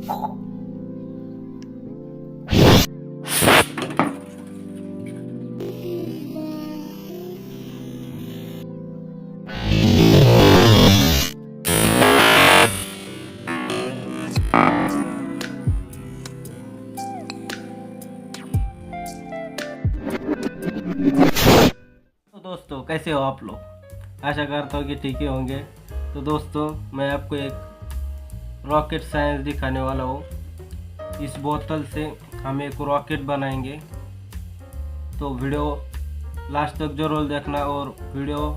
तो दोस्तों कैसे हो आप लोग? आशा करता हूँ कि ठीक ही होंगे। तो दोस्तों मैं आपको एक रॉकेट साइंस दिखाने वाला हूँ। इस बोतल से हम एक रॉकेट बनाएंगे। तो वीडियो लास्ट तक जरूर देखना और वीडियो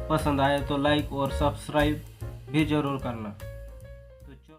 पसंद आए तो लाइक और सब्सक्राइब भी जरूर करना। तो चलो